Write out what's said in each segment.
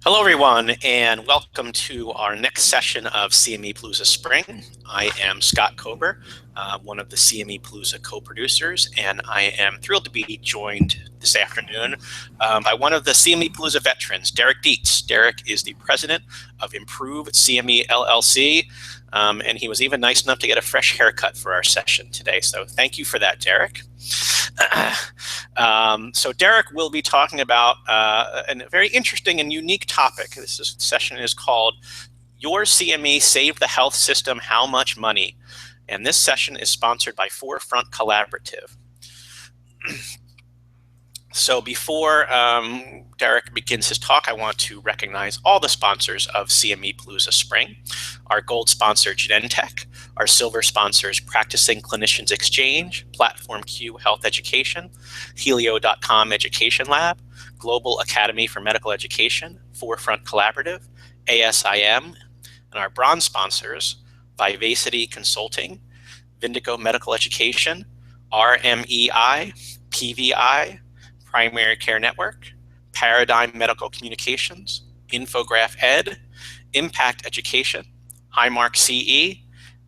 Hello, everyone, and welcome to our next session of CME Palooza Spring. I am Scott Kober, one of the CME Palooza co-producers, and I am thrilled to be joined this afternoon by one of the CME Palooza veterans, Derek Dietz. Derek is the president of Improve CME LLC, and he was even nice enough to get a fresh haircut for our session today. So thank you for that, Derek. So Derek will be talking about a very interesting and unique topic. This session is called Your CME Saved the Health System How Much Money? And this session is sponsored by Forefront Collaborative. So before Derek begins his talk, I want to recognize all the sponsors of CME Palooza Spring. Our gold sponsor, Genentech. Our silver sponsors, Practicing Clinicians Exchange, Platform Q Health Education, Helio.com Education Lab, Global Academy for Medical Education, Forefront Collaborative, ASIM, and our bronze sponsors, Vivacity Consulting, Vindico Medical Education, RMEI, PVI, Primary Care Network, Paradigm Medical Communications, Infograph Ed, Impact Education, Highmark CE,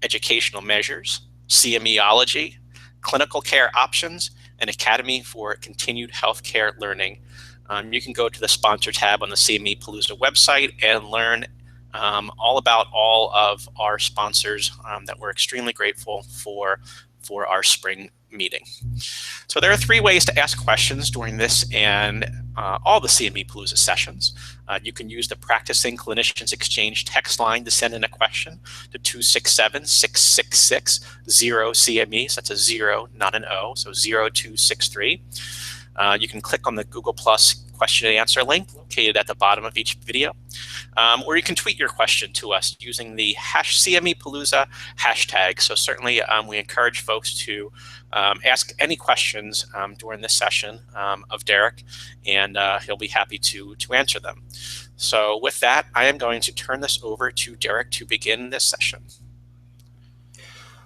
Educational Measures, CMEology, Clinical Care Options, and Academy for Continued Healthcare Learning. You can go to the sponsor tab on the CME Palooza website and learn all about all of our sponsors that we're extremely grateful for our spring meeting. So there are three ways to ask questions during this and all the CME Palooza sessions. You can use the Practicing Clinicians Exchange text line to send in a question to 267-666-0CME. So that's a 0, not an O, so 0263. You can click on the Google Plus question and answer link located at the bottom of each video. Or you can tweet your question to us using the #CMEPalooza hashtag. So certainly we encourage folks to ask any questions during this session of Derek, and he'll be happy to answer them. So with that, I am going to turn this over to Derek to begin this session.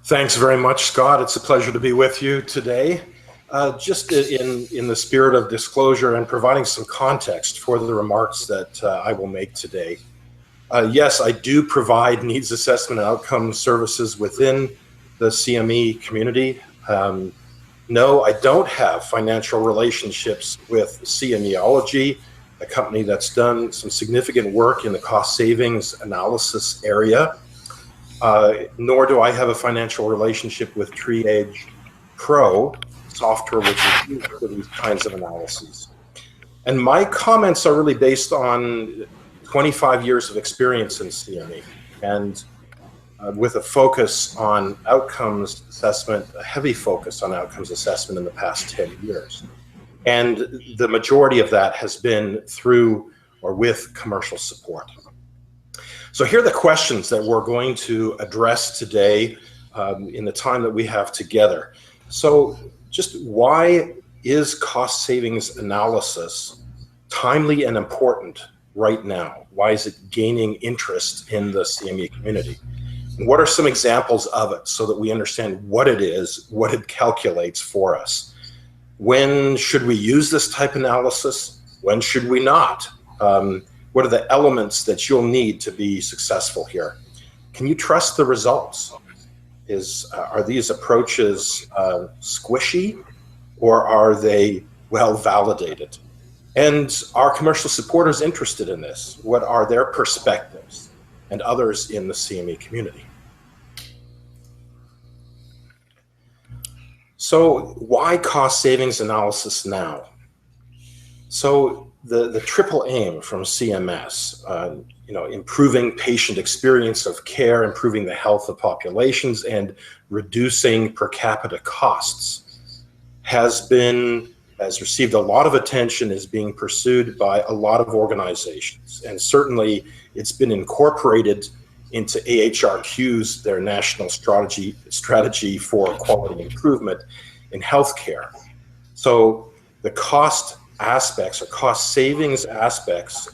Thanks very much, Scott. It's a pleasure to be with you today. Just in the spirit of disclosure and providing some context for the remarks that I will make today. Yes, I do provide needs assessment and outcome services within the CME community. No, I don't have financial relationships with CMEology, a company that's done some significant work in the cost savings analysis area. Nor do I have a financial relationship with TreeAge Pro software, which is used for these kinds of analyses. And my comments are really based on 25 years of experience in CME, and with a focus on outcomes assessment, a heavy focus on outcomes assessment in the past 10 years. And the majority of that has been through or with commercial support. So here are the questions that we're going to address today in the time that we have together. So just why is cost savings analysis timely and important right now? Why is it gaining interest in the CME community? And what are some examples of it so that we understand what it is, what it calculates for us? When should we use this type of analysis? When should we not? What are the elements that you'll need to be successful here? Can you trust the results? Are these approaches squishy, or are they well validated? And are commercial supporters interested in this? What are their perspectives and others in the CME community? So why cost savings analysis now? So the triple aim from CMS, improving patient experience of care, improving the health of populations, and reducing per capita costs has received a lot of attention, is being pursued by a lot of organizations. And certainly it's been incorporated into AHRQ's, their national strategy for quality improvement in healthcare. So the cost aspects or cost savings aspects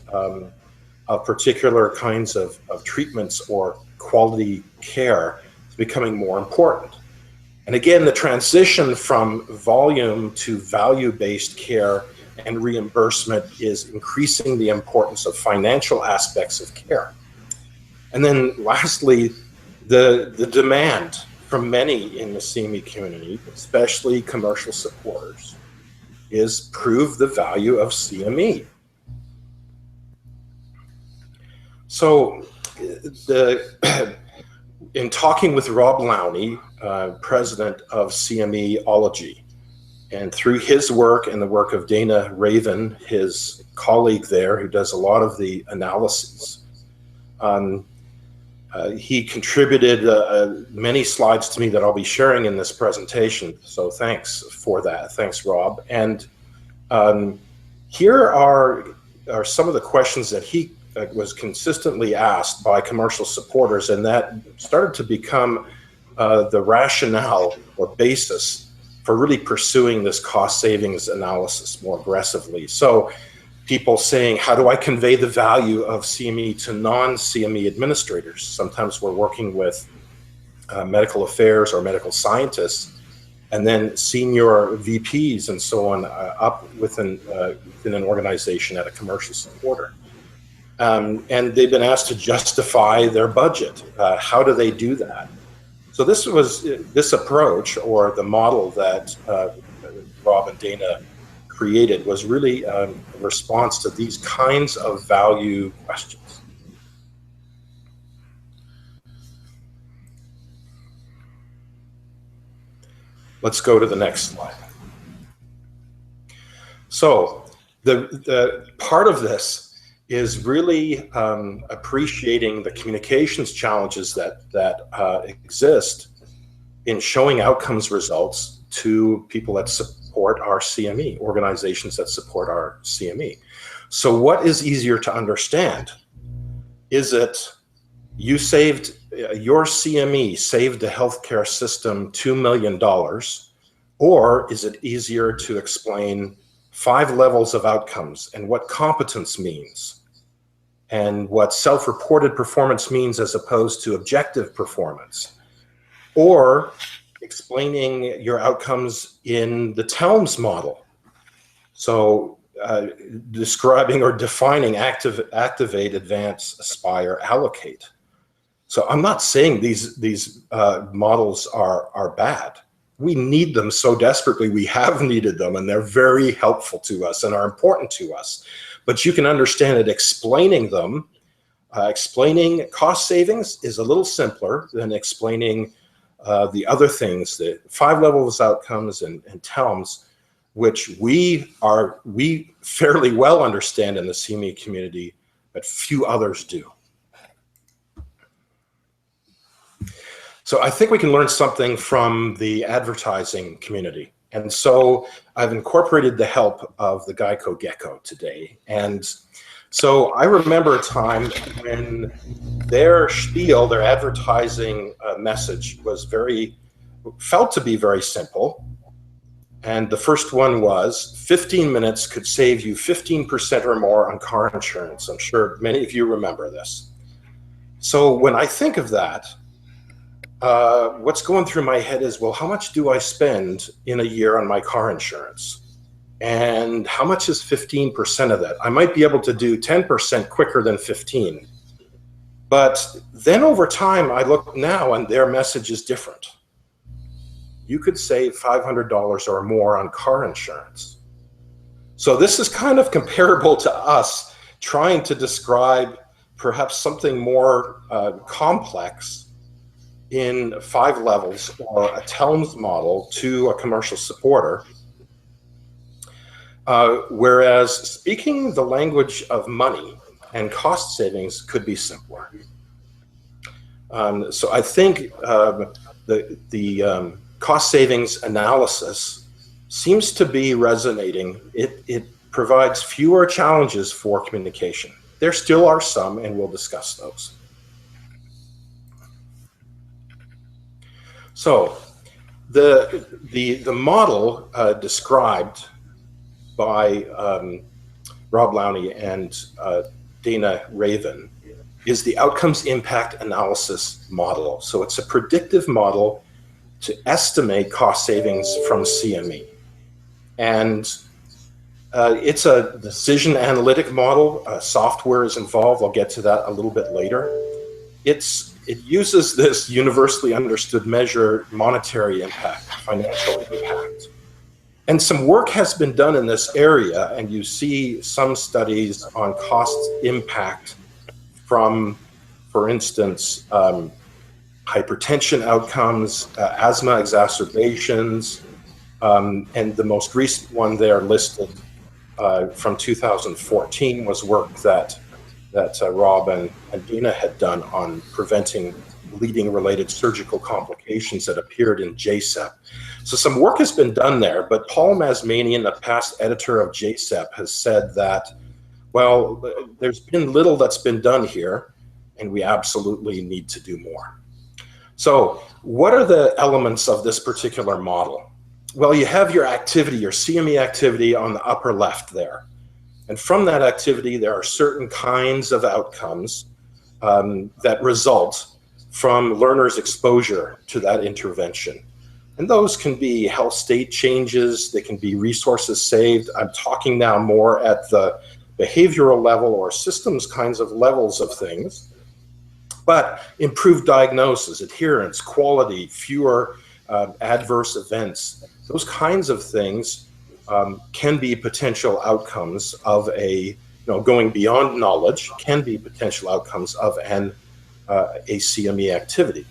of particular kinds of treatments or quality care is becoming more important. And again, the transition from volume to value-based care and reimbursement is increasing the importance of financial aspects of care. And then lastly, the demand from many in the CME community, especially commercial supporters, is prove the value of CME. So in talking with Rob Lowney, president of CMEology, and through his work and the work of Dana Raven, his colleague there, who does a lot of the analyses, he contributed many slides to me that I'll be sharing in this presentation. So thanks for that. Thanks, Rob. And here are some of the questions that he was consistently asked by commercial supporters, and that started to become the rationale or basis for really pursuing this cost savings analysis more aggressively. So people saying, how do I convey the value of CME to non-CME administrators? Sometimes we're working with medical affairs or medical scientists, and then senior VPs and so on up within an organization at a commercial supporter. And they've been asked to justify their budget. How do they do that? So this approach, or the model that Rob and Dana created, was really a response to these kinds of value questions. Let's go to the next slide. So the part of this is really appreciating the communications challenges that exist in showing outcomes results to people that support our CME, organizations that support our CME. So what is easier to understand? Is it you saved, your CME saved the healthcare system $2 million, or is it easier to explain 5 levels of outcomes and what competence means, and what self-reported performance means as opposed to objective performance, or explaining your outcomes in the TELMS model? So describing or defining activate, advance, aspire, allocate. So I'm not saying these models are bad. We need them so desperately. We have needed them, and they're very helpful to us and are important to us. But you can understand that explaining them, explaining cost savings is a little simpler than explaining the other things, the 5 levels outcomes and TELMS, which we fairly well understand in the CME community, but few others do. So I think we can learn something from the advertising community. And so I've incorporated the help of the Geico Gecko today. And so I remember a time when their spiel, their advertising message felt to be very simple. And the first one was 15 minutes could save you 15% or more on car insurance. I'm sure many of you remember this. So when I think of that, what's going through my head is, well, how much do I spend in a year on my car insurance? And how much is 15% of that? I might be able to do 10% quicker than 15. But then over time, I look now and their message is different. You could save $500 or more on car insurance. So this is kind of comparable to us trying to describe perhaps something more complex in 5 levels or a TELMS model to a commercial supporter. Whereas speaking the language of money and cost savings could be simpler. So I think the cost savings analysis seems to be resonating. It provides fewer challenges for communication. There still are some, and we'll discuss those. So the model described by Rob Lowney and Dana Raven is the outcomes impact analysis model. So it's a predictive model to estimate cost savings from CME. And It's a decision analytic model. Software is involved. I'll get to that a little bit later. It uses this universally understood measure, monetary impact, financial impact. And some work has been done in this area, and you see some studies on cost impact from, for instance, hypertension outcomes, asthma exacerbations, and the most recent one there listed from 2014 was work that Rob and Dina had done on preventing bleeding-related surgical complications that appeared in JSEP. So some work has been done there, but Paul Mazmanian, the past editor of JSEP, has said that, well, there's been little that's been done here, and we absolutely need to do more. So what are the elements of this particular model? Well, you have your activity, your CME activity on the upper left there. And from that activity, there are certain kinds of outcomes that result from learners' exposure to that intervention. And those can be health state changes, they can be resources saved. I'm talking now more at the behavioral level or systems kinds of levels of things. But improved diagnosis, adherence, quality, fewer adverse events, those kinds of things can be potential outcomes of going beyond knowledge, can be potential outcomes of a CME activity.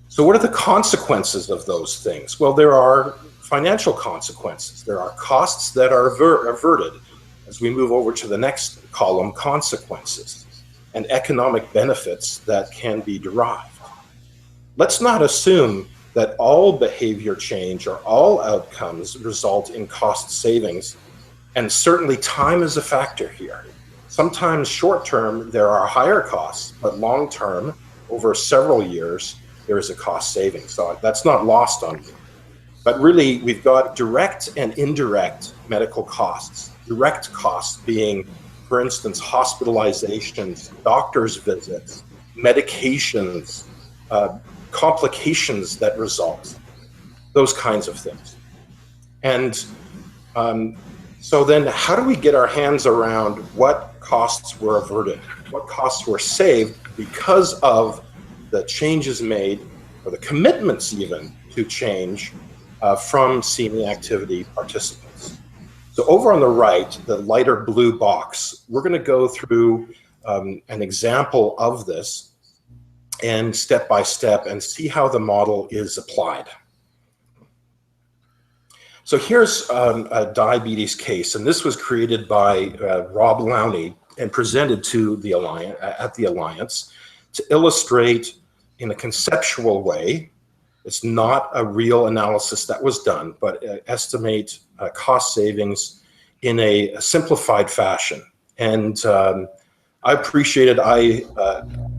So what are the consequences of those things? Well, there are financial consequences. There are costs that are averted. As we move over to the next column, consequences and economic benefits that can be derived. Let's not assume that all behavior change or all outcomes result in cost savings, and certainly time is a factor here. Sometimes short-term there are higher costs, but long-term, over several years, there is a cost saving. So that's not lost on me. But really, we've got direct and indirect medical costs. Direct costs being, for instance, hospitalizations, doctor's visits, medications, complications that result, those kinds of things. And so then how do we get our hands around what costs were averted, what costs were saved because of the changes made, or the commitments even to change from CME activity participants? So over on the right, the lighter blue box, we're going to go through an example of this and step by step and see how the model is applied. So here's a diabetes case, and this was created by Rob Lowney and presented to the Alliance, at the Alliance, to illustrate in a conceptual way. It's not a real analysis that was done, but estimate cost savings in a simplified fashion. And I appreciated, I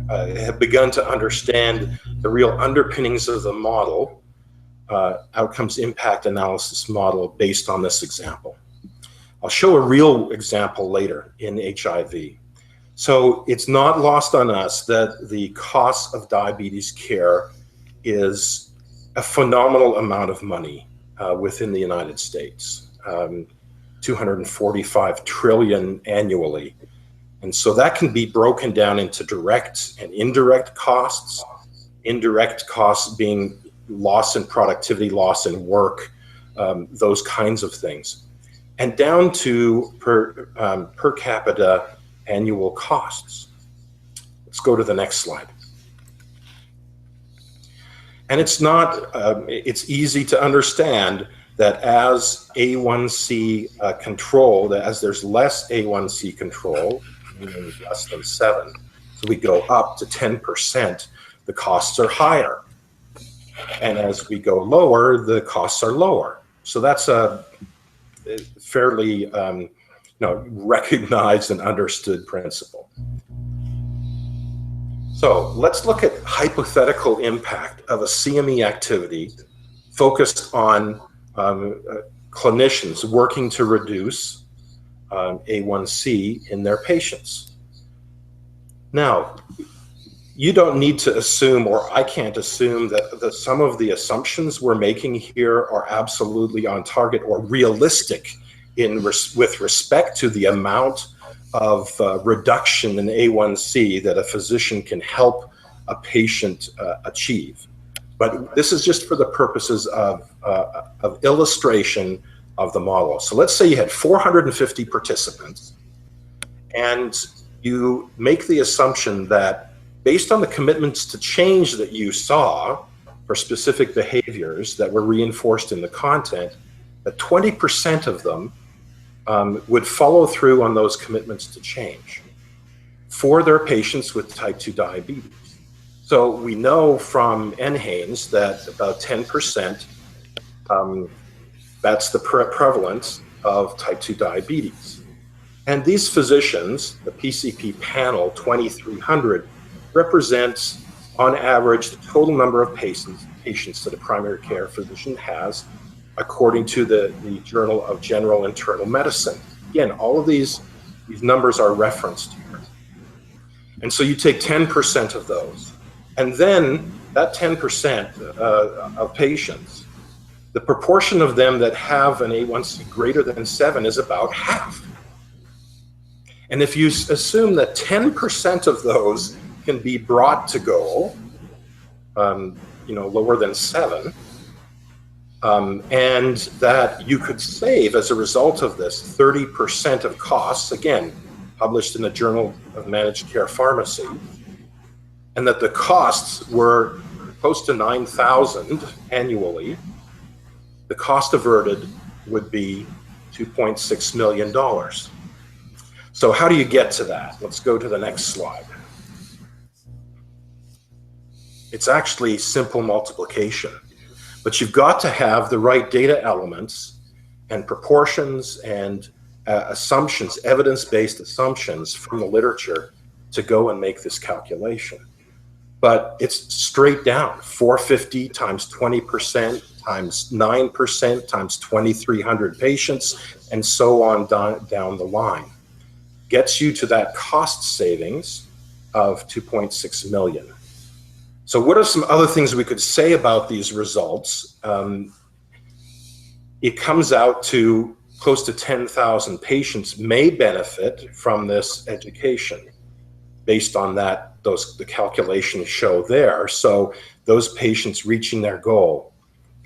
have begun to understand the real underpinnings of the model, outcomes impact analysis model based on this example. I'll show a real example later in HIV. So it's not lost on us that the cost of diabetes care is a phenomenal amount of money within the United States, 245 trillion annually. And so that can be broken down into direct and indirect costs, indirect costs being loss in productivity, loss in work, those kinds of things, and down to per capita annual costs. Let's go to the next slide. And it's not, it's easy to understand that as A1C control, as there's less A1C control, meaning less than 7, so we go up to 10%, the costs are higher. And as we go lower, the costs are lower. So that's a fairly recognized and understood principle. So let's look at hypothetical impact of a CME activity focused on clinicians working to reduce A1C in their patients. Now, you don't need to assume, or I can't assume, that some of the assumptions we're making here are absolutely on target or realistic with respect to the amount of reduction in A1C that a physician can help a patient achieve. But this is just for the purposes of illustration of the model. So let's say you had 450 participants, and you make the assumption that based on the commitments to change that you saw for specific behaviors that were reinforced in the content, that 20% of them would follow through on those commitments to change for their patients with type 2 diabetes. So we know from NHANES that about 10%, that's the prevalence of type 2 diabetes. And these physicians, the PCP panel 2300, represents on average the total number of patients that a primary care physician has according to the Journal of General Internal Medicine. Again, all of these numbers are referenced here. And so you take 10% of those. And then that 10% of patients, the proportion of them that have an A1C greater than 7 is about half. And if you assume that 10% of those can be brought to goal, lower than 7, and that you could save as a result of this 30% of costs, again, published in the Journal of Managed Care Pharmacy, and that the costs were close to $9,000 annually, the cost averted would be $2.6 million. So how do you get to that? Let's go to the next slide. It's actually simple multiplication, but you've got to have the right data elements and proportions and assumptions, evidence-based assumptions from the literature to go and make this calculation. But it's straight down, 450 times 20% times 9% times 2,300 patients, and so on down the line. Gets you to that cost savings of 2.6 million. So what are some other things we could say about these results? It comes out to close to 10,000 patients may benefit from this education based on that, the calculations show there. So those patients reaching their goal.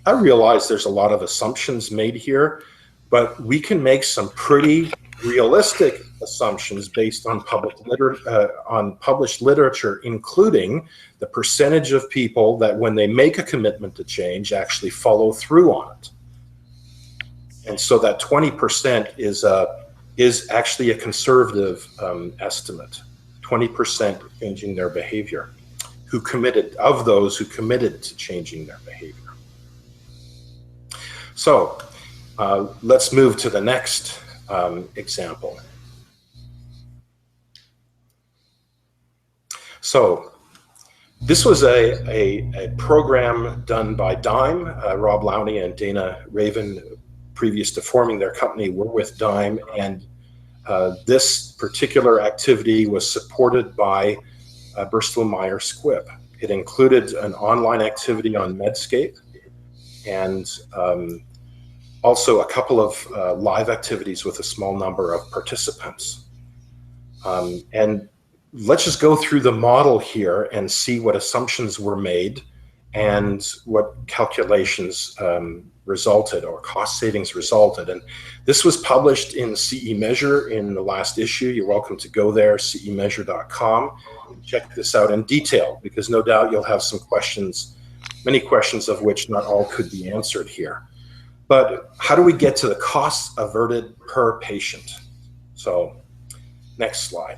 I realize there's a lot of assumptions made here, but we can make some pretty realistic assumptions based on published literature, including the percentage of people that when they make a commitment to change actually follow through on it. And so that 20% is actually a conservative estimate, 20% changing their behavior, of those who committed to changing their behavior. So let's move to the next example. So this was a program done by DIME. Rob Lowney and Dana Raven, previous to forming their company, were with DIME, and this particular activity was supported by Bristol Myers Squibb. It included an online activity on Medscape and also a couple of live activities with a small number of participants. And let's just go through the model here and see what assumptions were made and what calculations resulted, or cost savings resulted. And this was published in CE Measure in the last issue. You're welcome to go there, cemeasure.com, and check this out in detail, because no doubt you'll have some questions, many questions of which not all could be answered here. But how do we get to the costs averted per patient? So next slide.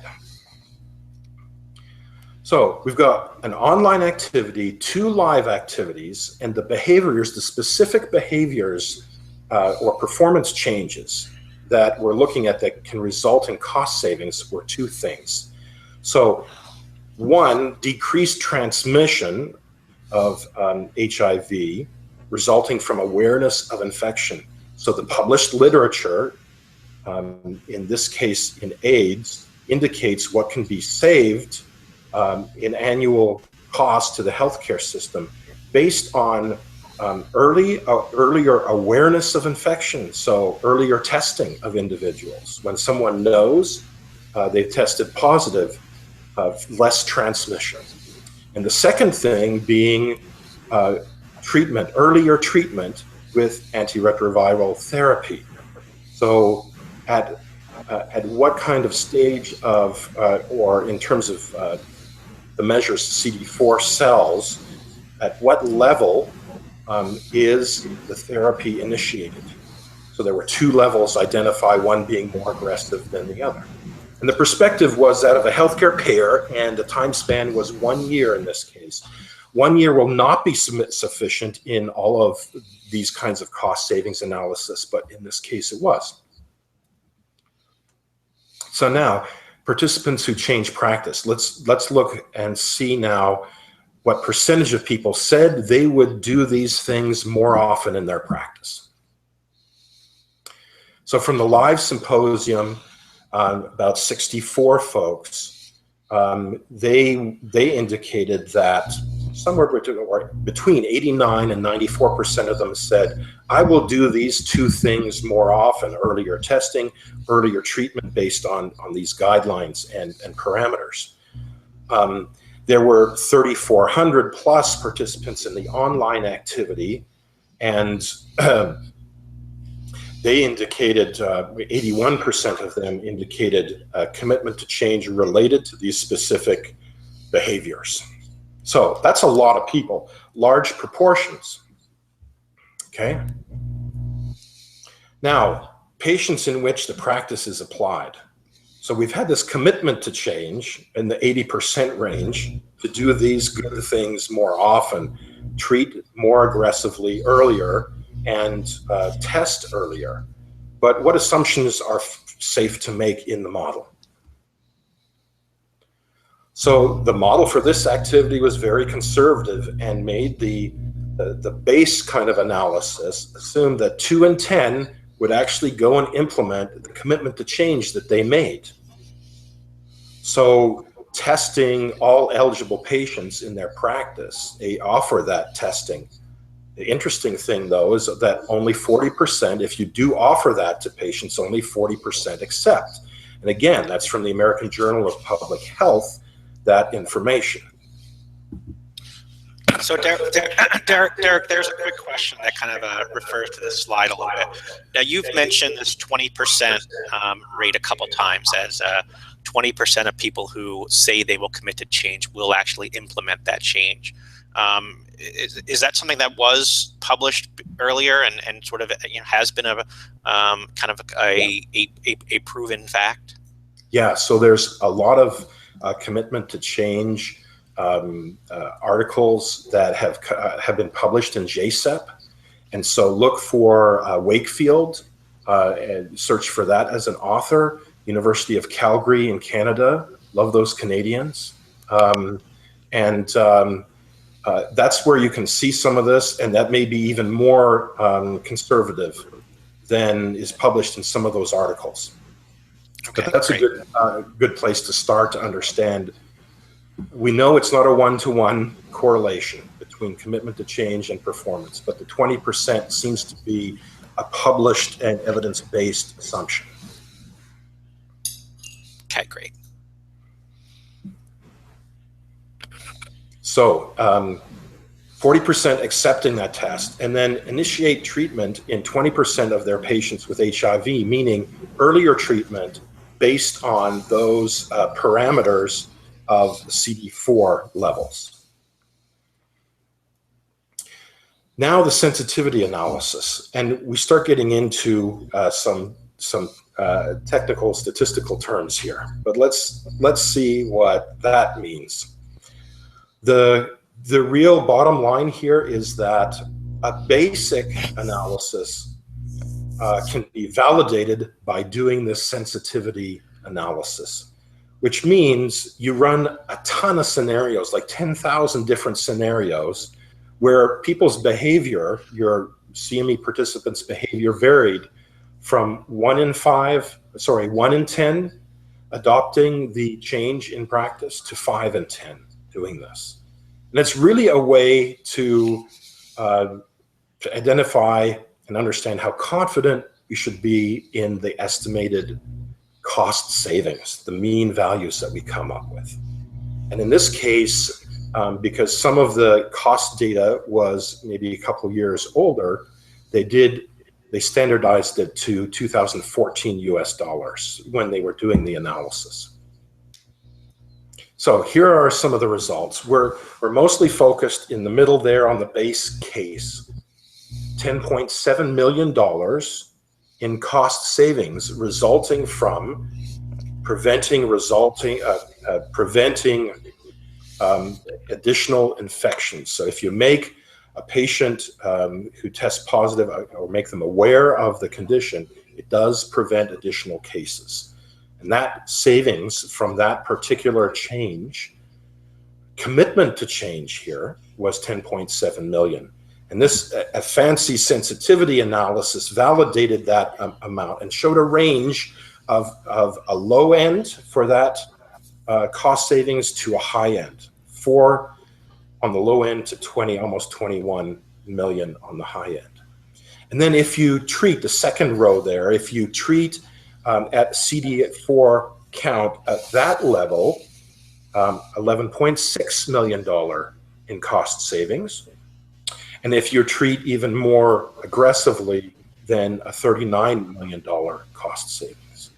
So we've got an online activity, 2 live activities, and the behaviors, the specific behaviors or performance changes that we're looking at that can result in cost savings were 2 things. So 1, decreased transmission of HIV resulting from awareness of infection. So the published literature, in this case in AIDS, indicates what can be saved in annual cost to the healthcare system based on earlier awareness of infection, so earlier testing of individuals. When someone knows they've tested positive, less transmission. And the second thing being treatment, earlier treatment with antiretroviral therapy. So at what kind of stage of, or in terms of the measures CD4 cells, at what level is the therapy initiated? So there were two levels identified, one being more aggressive than the other. And the perspective was that of a healthcare payer, and the time span was 1 year in this case. 1 year will not be sufficient in all of these kinds of cost savings analysis, but in this case it was. So now, participants who change practice, let's look and see now what percentage of people said they would do these things more often in their practice. So from the live symposium, about 64 folks, they indicated that somewhere between 89 and 94% of them said, I will do these two things more often: earlier testing, earlier treatment based on these guidelines and parameters. There were 3,400 plus participants in the online activity, and they indicated, 81% of them indicated commitment to change related to these specific behaviors. So that's a lot of people, large proportions. Okay. Now, patients in which the practice is applied. So we've had this commitment to change in the 80% range, to do these good things more often, treat more aggressively earlier, and test earlier. But what assumptions are safe to make in the model? So the model for this activity was very conservative and made the base kind of analysis assume that 2 in 10 would actually go and implement the commitment to change that they made. So testing all eligible patients in their practice, they offer that testing. The interesting thing, though, is that only 40%, if you do offer that to patients, only 40% accept. And again, that's from the American Journal of Public Health, that information. So Derek, there's a quick question that kind of refers to this slide a little bit. Now, you've mentioned this 20% rate a couple times, as 20% of people who say they will commit to change will actually implement that change. Is that something that was published earlier and sort of has been a kind of a proven fact? Yeah, so there's a lot of commitment to change articles that have been published in JSEP, and so look for Wakefield and search for that as an author. University of Calgary in Canada, love those Canadians, that's where you can see some of this, and that may be even more conservative than is published in some of those articles. Okay, but that's great. A good place to start to understand. We know it's not a one-to-one correlation between commitment to change and performance, but the 20% seems to be a published and evidence-based assumption. Okay, great. So 40% accepting that test, and then initiate treatment in 20% of their patients with HIV, meaning earlier treatment based on those parameters of CD4 levels. Now the sensitivity analysis, and we start getting into some technical statistical terms here, but let's see what that means. The real bottom line here is that a basic analysis can be validated by doing this sensitivity analysis, which means you run a ton of scenarios, like 10,000 different scenarios, where people's behavior, your CME participants' behavior, varied from 1 in 10 adopting the change in practice to 5 in 10 doing this. And it's really a way to to identify and understand how confident you should be in the estimated cost savings, the mean values that we come up with. And in this case, because some of the cost data was maybe a couple years older, they standardized it to 2014 US dollars when they were doing the analysis. So here are some of the results. We're mostly focused in the middle there on the base case. $10.7 million in cost savings resulting from preventing additional infections. So if you make a patient who tests positive or make them aware of the condition, it does prevent additional cases. And that savings from that particular change, commitment to change here, was 10.7 million. And this a fancy sensitivity analysis validated that amount and showed a range of a low end for that cost savings to a high end, on the low end to almost 21 million on the high end. And then if you treat the second row there, if you treat at CD4 count at that level, $11.6 million in cost savings. And if you treat even more aggressively, then a $39 million cost savings.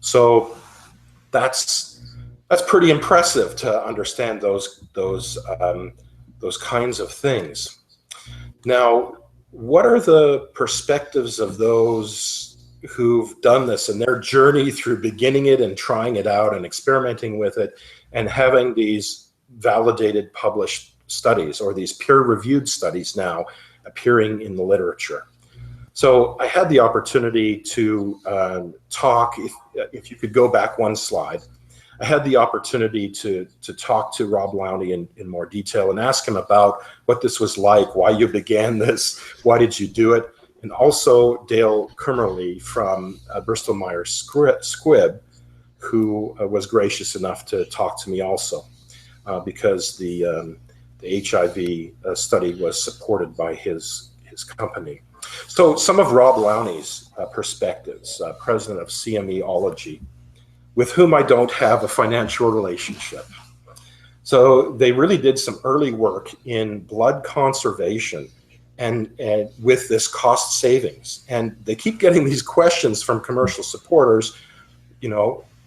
So that's pretty impressive to understand those kinds of things. Now, what are the perspectives of those who've done this and their journey through beginning it and trying it out and experimenting with it and having these validated published studies or these peer-reviewed studies now appearing in the literature? So I had the opportunity to talk, if you could go back one slide, I had the opportunity to talk to Rob Lowney in more detail and ask him about what this was like, why you began this, why did you do it, and also Dale Kimmerly from Bristol Myers Squibb, who was gracious enough to talk to me also, because the HIV study was supported by his company. So some of Rob Lowney's perspectives, president of CME-ology, with whom I don't have a financial relationship. So they really did some early work in blood conservation and with this cost savings. And they keep getting these questions from commercial supporters,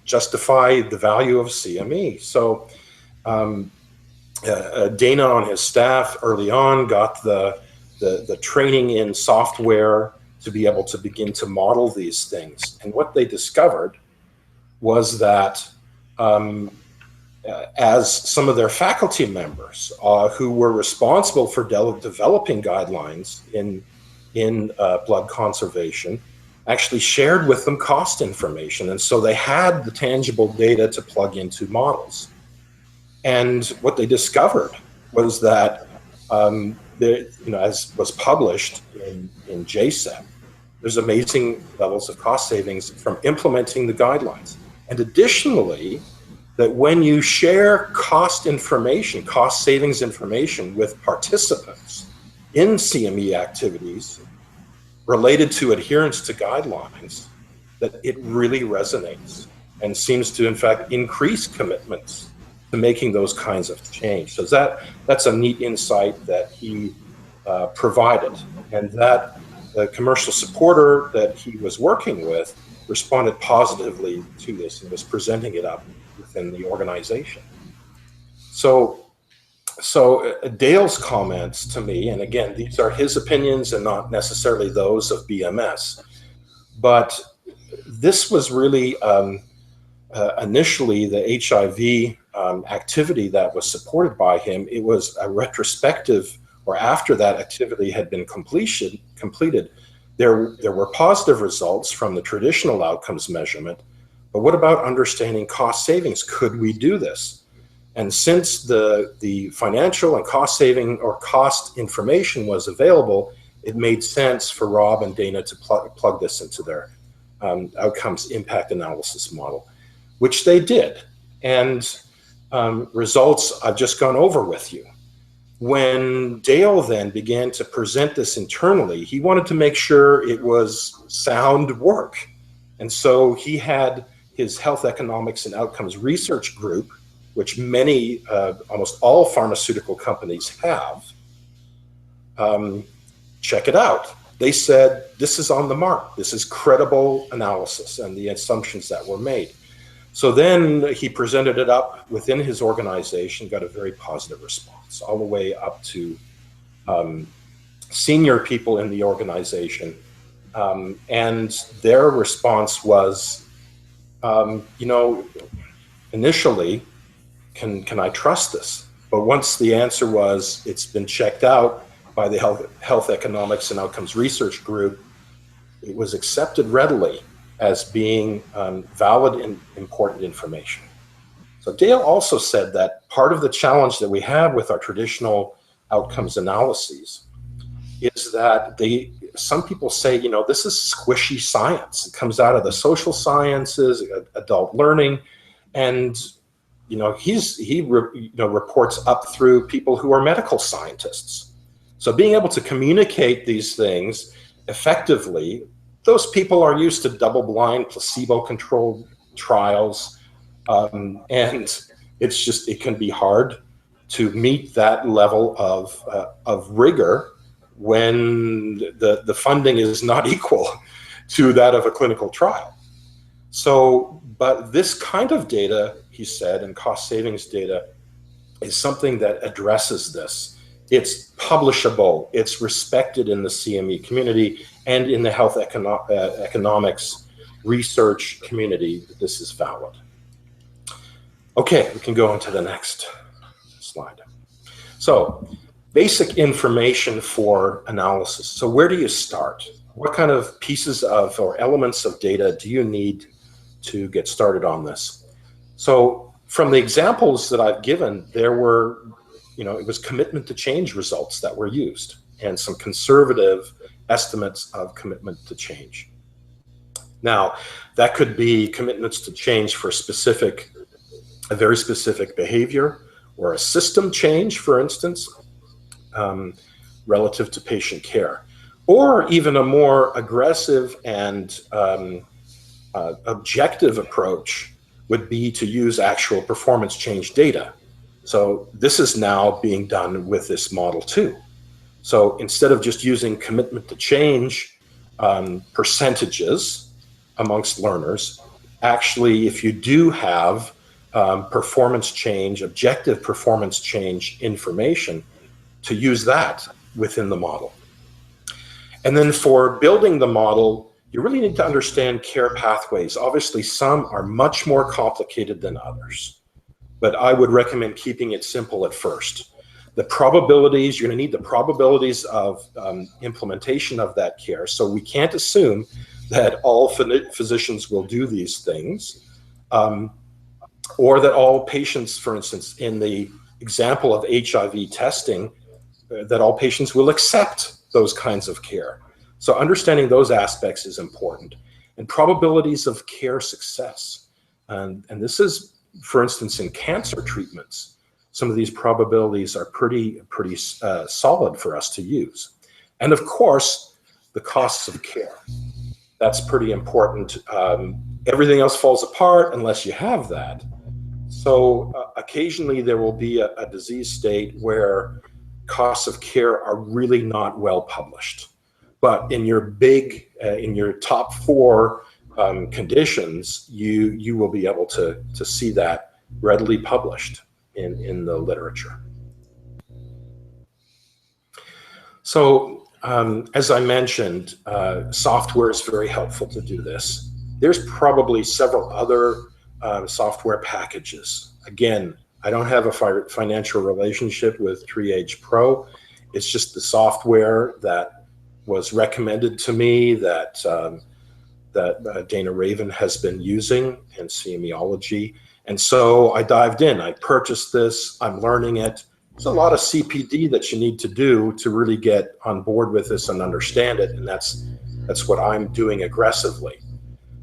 justify the value of CME. So Dana on his staff early on got the training in software to be able to begin to model these things. And what they discovered was that as some of their faculty members who were responsible for developing guidelines in blood conservation actually shared with them cost information. And so they had the tangible data to plug into models. And what they discovered was that, as was published in JSEP, there's amazing levels of cost savings from implementing the guidelines. And additionally, that when you share cost savings information with participants in CME activities related to adherence to guidelines, that it really resonates and seems to, in fact, increase commitments to making those kinds of change. So that's a neat insight that he provided, and that the commercial supporter that he was working with responded positively to this and was presenting it up within the organization. So Dale's comments to me, and again, these are his opinions and not necessarily those of BMS, but this was really initially the HIV activity that was supported by him. It was a retrospective, or after that activity had been completed, there were positive results from the traditional outcomes measurement, but what about understanding cost savings? Could we do this? And since the financial and cost saving or cost information was available, it made sense for Rob and Dana to plug this into their outcomes impact analysis model, which they did. And results I've just gone over with you. When Dale then began to present this internally, he wanted to make sure it was sound work. And so he had his health economics and outcomes research group, which many, almost all pharmaceutical companies have, check it out. They said, this is on the mark. This is credible analysis and the assumptions that were made. So then he presented it up within his organization, got a very positive response, all the way up to senior people in the organization. And their response was, initially, can I trust this? But once the answer was, it's been checked out by the Health Economics and Outcomes Research Group, it was accepted readily as being valid and important information. So Dale also said that part of the challenge that we have with our traditional outcomes analyses is that some people say, this is squishy science. It comes out of the social sciences, adult learning, and he reports up through people who are medical scientists. So being able to communicate these things effectively, those people are used to double-blind, placebo-controlled trials, and it can be hard to meet that level of rigor when the funding is not equal to that of a clinical trial. So, but this kind of data, he said, and cost savings data, is something that addresses this. It's publishable, it's respected in the CME community and in the health economics research community that this is valid. Okay, we can go on to the next slide. So, basic information for analysis. So where do you start? What kind of pieces of or elements of data do you need to get started on this? So from the examples that I've given, there were, it was commitment to change results that were used and some conservative estimates of commitment to change. Now, that could be commitments to change for a very specific behavior or a system change, for instance, relative to patient care, or even a more aggressive and objective approach would be to use actual performance change data. So this is now being done with this model too. So instead of just using commitment to change percentages amongst learners, actually, if you do have performance change, objective performance change information, to use that within the model. And then for building the model, you really need to understand care pathways. Obviously, some are much more complicated than others, but I would recommend keeping it simple at first. The probabilities, you're going to need the probabilities of implementation of that care. So we can't assume that all physicians will do these things, or that all patients, for instance, in the example of HIV testing, that all patients will accept those kinds of care. So understanding those aspects is important. And probabilities of care success. And this is, for instance, in cancer treatments, some of these probabilities are pretty solid for us to use. And of course, the costs of care. That's pretty important. Everything else falls apart unless you have that. So occasionally there will be a disease state where costs of care are really not well published. But in your in your top 4 conditions, you will be able to see that readily published in the literature. So as I mentioned, software is very helpful to do this. There's probably several other software packages. Again, I don't have a financial relationship with TreeAge Pro. It's just the software that was recommended to me that Dana Raven has been using in CMEology. And so I dived in. I purchased this. I'm learning it. There's a lot of CPD that you need to do to really get on board with this and understand it. And that's what I'm doing aggressively.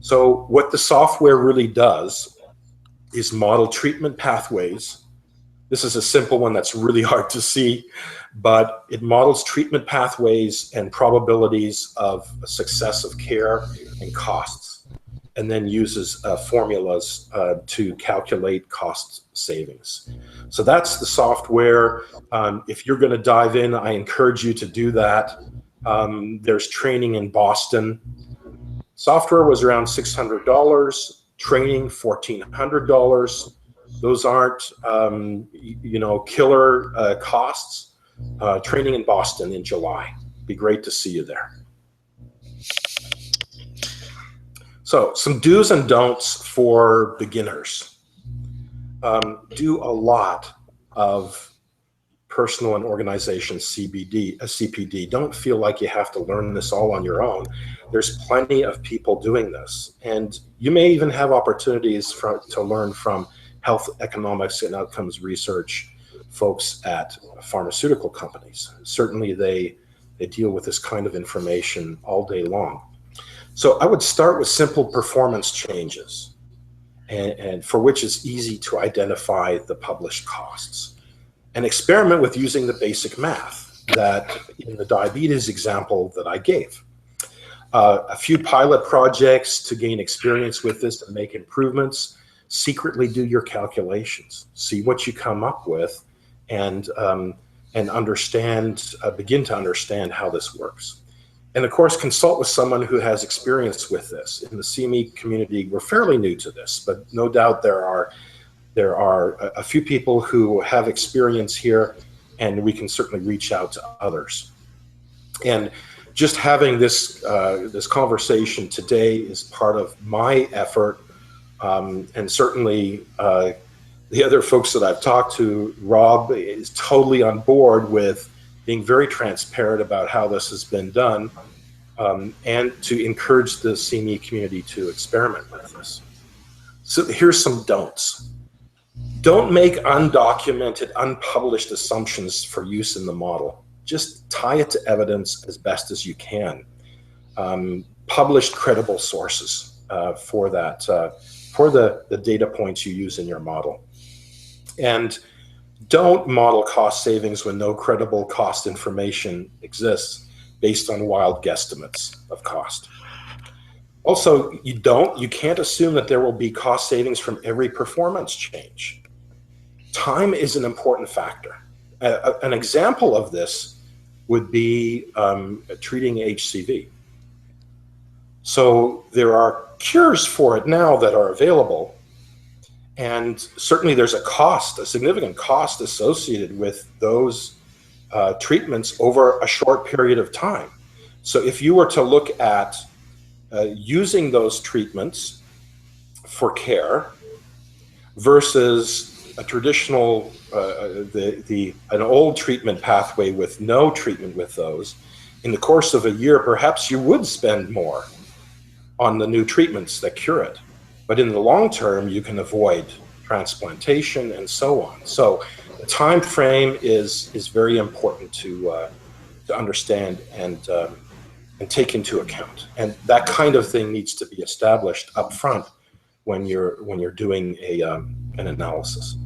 So what the software really does is model treatment pathways. This is a simple one that's really hard to see, but it models treatment pathways and probabilities of success of care and costs, and then uses formulas to calculate cost savings. So that's the software. If you're going to dive in, I encourage you to do that. There's training in Boston. Software was around $600, training $1,400. Those aren't, killer costs. Training in Boston in July. Be great to see you there. So some do's and don'ts for beginners. Do a lot of personal and organization CPD. Don't feel like you have to learn this all on your own. There's plenty of people doing this. And you may even have opportunities to learn from health economics and outcomes research folks at pharmaceutical companies. Certainly they deal with this kind of information all day long. So I would start with simple performance changes, and for which it's easy to identify the published costs. And experiment with using the basic math that in the diabetes example that I gave. A few pilot projects to gain experience with this and make improvements. Secretly do your calculations. See what you come up with, and understand, begin to understand how this works. And of course, consult with someone who has experience with this. In the CME community, we're fairly new to this, but no doubt there are a few people who have experience here, and we can certainly reach out to others. And just having this this conversation today is part of my effort, and certainly the other folks that I've talked to, Rob is totally on board with being very transparent about how this has been done, and to encourage the CME community to experiment with this. So here's some don'ts. Don't make undocumented, unpublished assumptions for use in the model. Just tie it to evidence as best as you can. Published credible sources for that, for the data points you use in your model. And don't model cost savings when no credible cost information exists based on wild guesstimates of cost. Also, you can't assume that there will be cost savings from every performance change. Time is an important factor. An example of this would be treating HCV. So there are cures for it now that are available, and certainly there's a significant cost associated with those treatments over a short period of time. So if you were to look at using those treatments for care versus a traditional, an old treatment pathway with no treatment with those, in the course of a year, perhaps you would spend more on the new treatments that cure it. But in the long term, you can avoid transplantation and so on. So the time frame is very important to understand and take into account. And that kind of thing needs to be established up front when you're doing an analysis.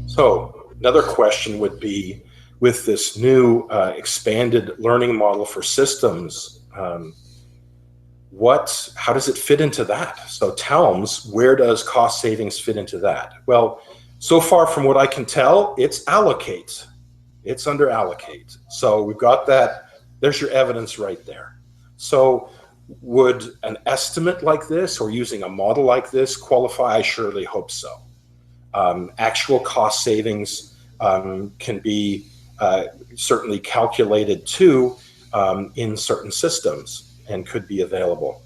So another question would be, with this new expanded learning model for systems, how does it fit into that? So TELMS, where does cost savings fit into that? Well, so far from what I can tell, it's allocate. It's under allocate. So we've got that. There's your evidence right there. So would an estimate like this or using a model like this qualify? I surely hope so. Actual cost savings can be certainly calculated too in certain systems and could be available.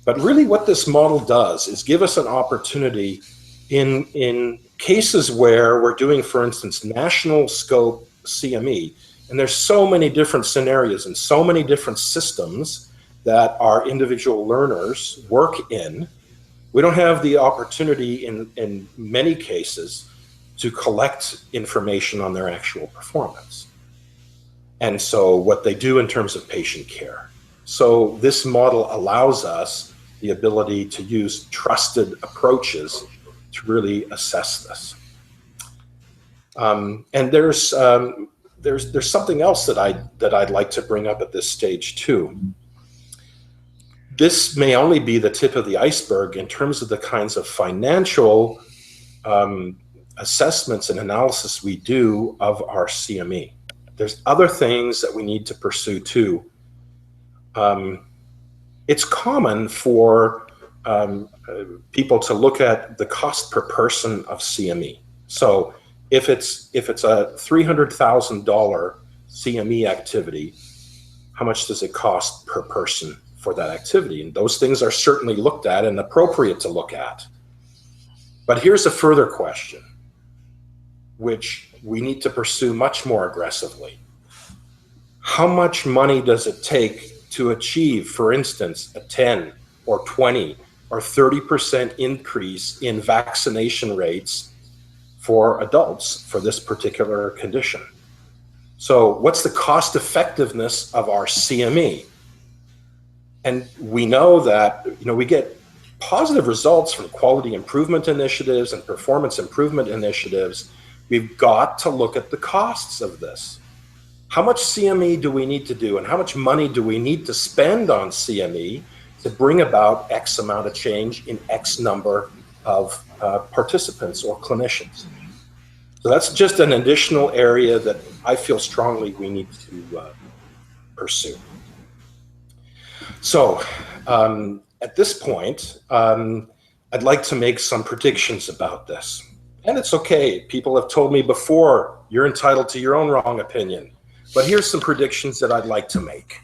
But really what this model does is give us an opportunity in cases where we're doing, for instance, national scope CME, and there's so many different scenarios and so many different systems that our individual learners work in. We don't have the opportunity in many cases to collect information on their actual performance. And so what they do in terms of patient care. So this model allows us the ability to use trusted approaches to really assess this. And there's something else that I'd like to bring up at this stage too. This may only be the tip of the iceberg in terms of the kinds of financial assessments and analysis we do of our CME. There's other things that we need to pursue too. It's common for people to look at the cost per person of CME. So if it's a $300,000 CME activity, how much does it cost per person for that activity? And those things are certainly looked at and appropriate to look at. But here's a further question, which we need to pursue much more aggressively. How much money does it take to achieve, for instance, a 10 or 20 or 30% increase in vaccination rates for adults for this particular condition? So what's the cost effectiveness of our CME? And we know that, we get positive results from quality improvement initiatives and performance improvement initiatives. We've got to look at the costs of this. How much CME do we need to do, and how much money do we need to spend on CME to bring about X amount of change in X number of participants or clinicians? So that's just an additional area that I feel strongly we need to pursue. So at this point, I'd like to make some predictions about this. And it's okay. People have told me before, you're entitled to your own wrong opinion. But here's some predictions that I'd like to make.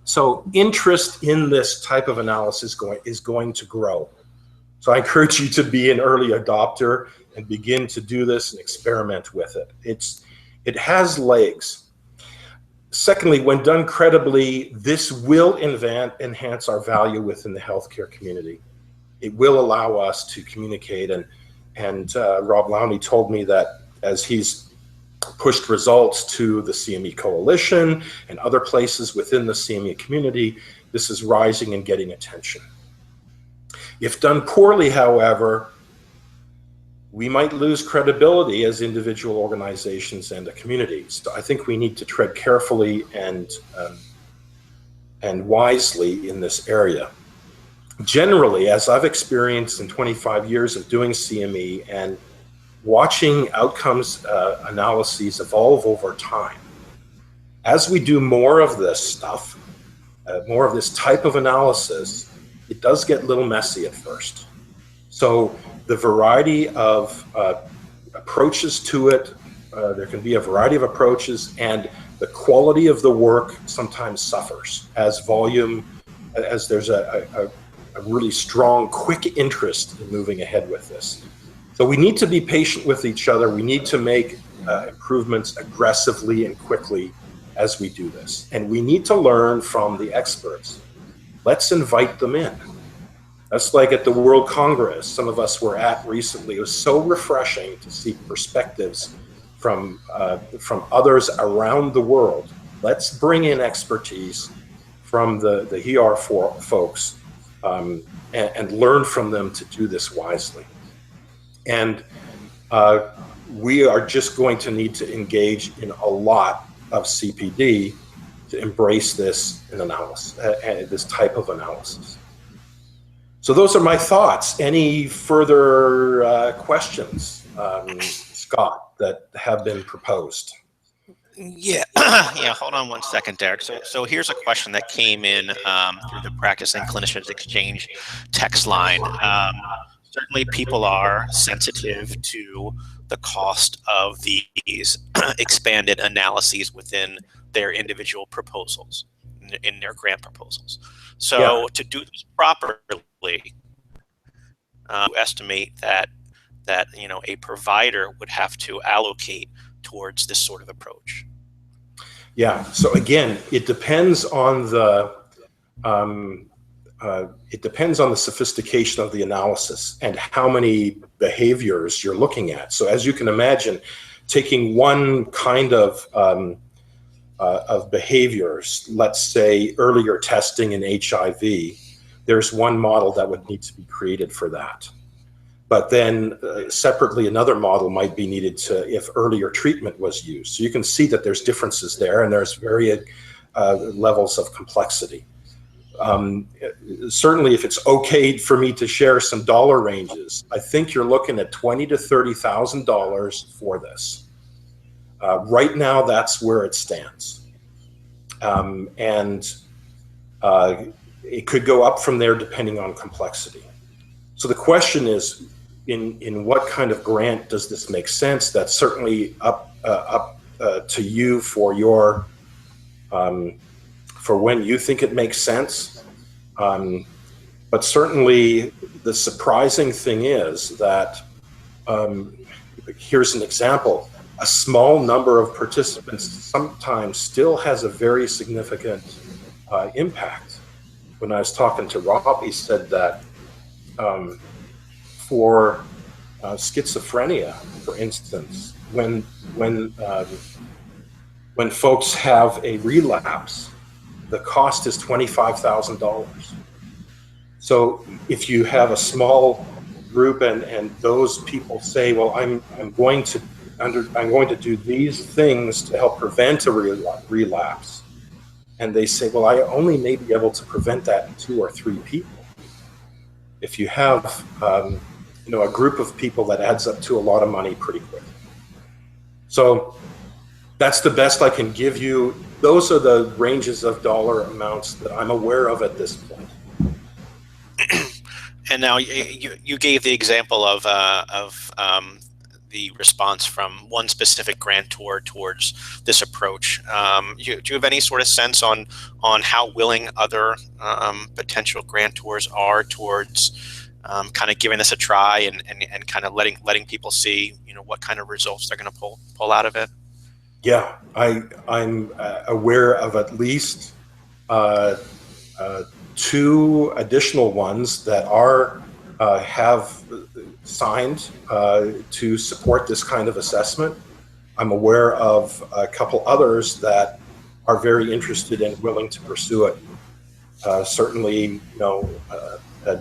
So interest in this type of analysis is going to grow. So I encourage you to be an early adopter and begin to do this and experiment with it. It has legs. Secondly, when done credibly, this will enhance our value within the healthcare community. It will allow us to communicate. And Rob Lowney told me that as he's pushed results to the CME Coalition and other places within the CME community, this is rising and getting attention. If done poorly, however, we might lose credibility as individual organizations and a community. So I think we need to tread carefully and wisely in this area. Generally, as I've experienced in 25 years of doing CME and watching outcomes analyses evolve over time, as we do more of this stuff, more of this type of analysis, it does get a little messy at first. So the variety of approaches to it, there can be a variety of approaches, and the quality of the work sometimes suffers as there's a really strong, quick interest in moving ahead with this. So we need to be patient with each other. We need to make improvements aggressively and quickly as we do this. And we need to learn from the experts. Let's invite them in. That's like at the World Congress some of us were at recently. It was so refreshing to see perspectives from others around the world. Let's bring in expertise from the HER4 folks and learn from them to do this wisely. And we are just going to need to engage in a lot of CPD to embrace this analysis, this type of analysis. So those are my thoughts. Any further questions, Scott, that have been proposed? Yeah, yeah. Hold on one second, Derek. So here's a question that came in through the Practicing Clinicians Exchange text line. Certainly, people are sensitive to the cost of these expanded analyses within their individual proposals, in their grant proposals. So to do this properly, estimate that a provider would have to allocate towards this sort of approach. Yeah. So again, it depends on the sophistication of the analysis and how many behaviors you're looking at. So as you can imagine, taking one kind of behaviors, let's say earlier testing in HIV, there's one model that would need to be created for that. But then separately, another model might be needed if earlier treatment was used. So you can see that there's differences there, and there's varied levels of complexity. Certainly, if it's okay for me to share some dollar ranges, I think you're looking at $20,000 to $30,000 for this. Right now, that's where it stands, and it could go up from there depending on complexity. So the question is, in what kind of grant does this make sense? That's certainly up to you for your for when you think it makes sense. But certainly, the surprising thing is that here's an example: a small number of participants sometimes still has a very significant impact. When I was talking to Rob, he said that for schizophrenia, for instance, when folks have a relapse, the cost is $25,000. So if you have a small group and those people say, well, I'm going to do these things to help prevent a relapse, and they say, well, I only may be able to prevent that in 2 or 3 people. If you have a group of people, that adds up to a lot of money pretty quick. So that's the best I can give you. Those are the ranges of dollar amounts that I'm aware of at this point. And now you gave the example of the response from one specific grantor towards this approach. Do you have any sort of sense on how willing other potential grantors are towards kind of giving this a try and kind of letting people see, what kind of results they're going to pull out of it? Yeah, I'm aware of at least 2 additional ones that have signed to support this kind of assessment. I'm aware of a couple others that are very interested and willing to pursue it. Certainly,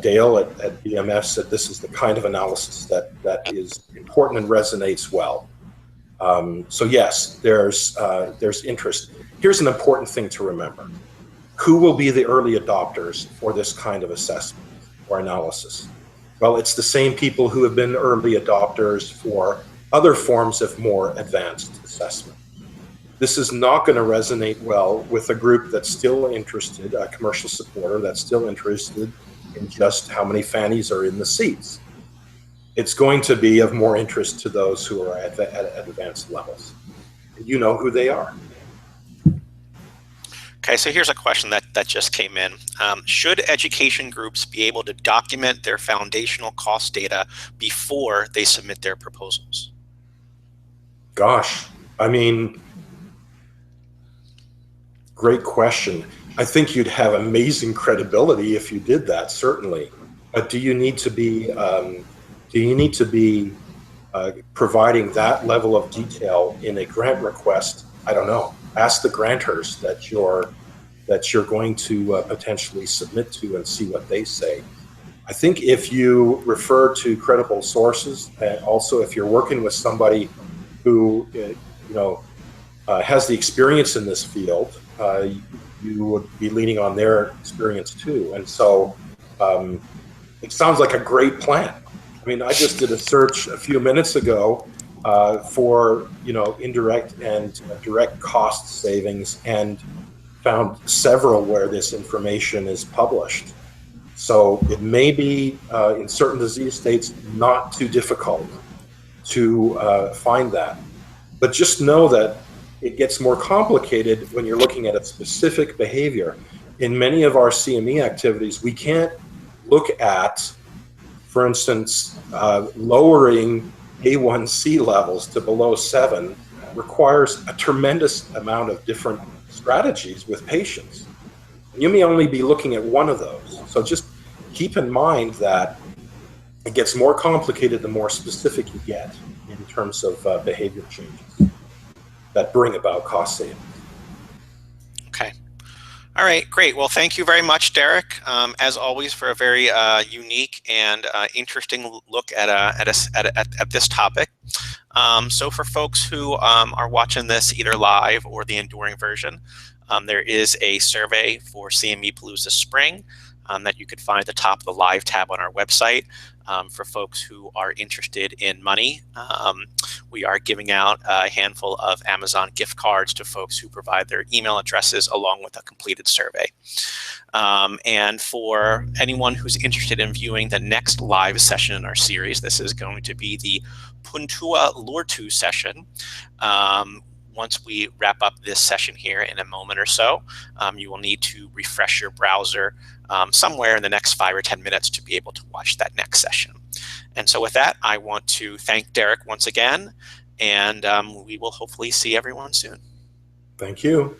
Dale at BMS said this is the kind of analysis that is important and resonates well. So yes, there's interest. Here's an important thing to remember. Who will be the early adopters for this kind of assessment or analysis? Well, it's the same people who have been early adopters for other forms of more advanced assessment. This is not going to resonate well with a group that's still interested, a commercial supporter that's still interested in just how many fannies are in the seats. It's going to be of more interest to those who are at advanced levels. You know who they are. Okay, so here's a question that just came in. Should education groups be able to document their foundational cost data before they submit their proposals? Gosh, I mean, great question. I think you'd have amazing credibility if you did that, certainly. But do you need to be providing that level of detail in a grant request? I don't know. Ask the grantors that you're going to potentially submit to and see what they say. I think if you refer to credible sources, and also if you're working with somebody who has the experience in this field, you would be leaning on their experience too. And so it sounds like a great plan. I mean, I just did a search a few minutes ago for indirect and direct cost savings, and found several where this information is published. So it may be in certain disease states not too difficult to find that, but just know that it gets more complicated when you're looking at a specific behavior. In many of our CME activities, we can't look at, for instance, lowering A1C levels to below 7 requires a tremendous amount of different strategies with patients. You may only be looking at one of those. So just keep in mind that it gets more complicated the more specific you get in terms of behavior changes that bring about cost savings. Okay. All right, great. Well, thank you very much, Derek, as always, for a very unique and interesting look at this topic. So for folks who are watching this either live or the enduring version, there is a survey for CME Palooza Spring that you could find at the top of the live tab on our website. For folks who are interested in money, we are giving out a handful of Amazon gift cards to folks who provide their email addresses along with a completed survey. And for anyone who's interested in viewing the next live session in our series, this is going to be the Puntua Lortu session. Once we wrap up this session here in a moment or so, you will need to refresh your browser somewhere in the next 5 or 10 minutes to be able to watch that next session. And so with that, I want to thank Derek once again, and we will hopefully see everyone soon. Thank you.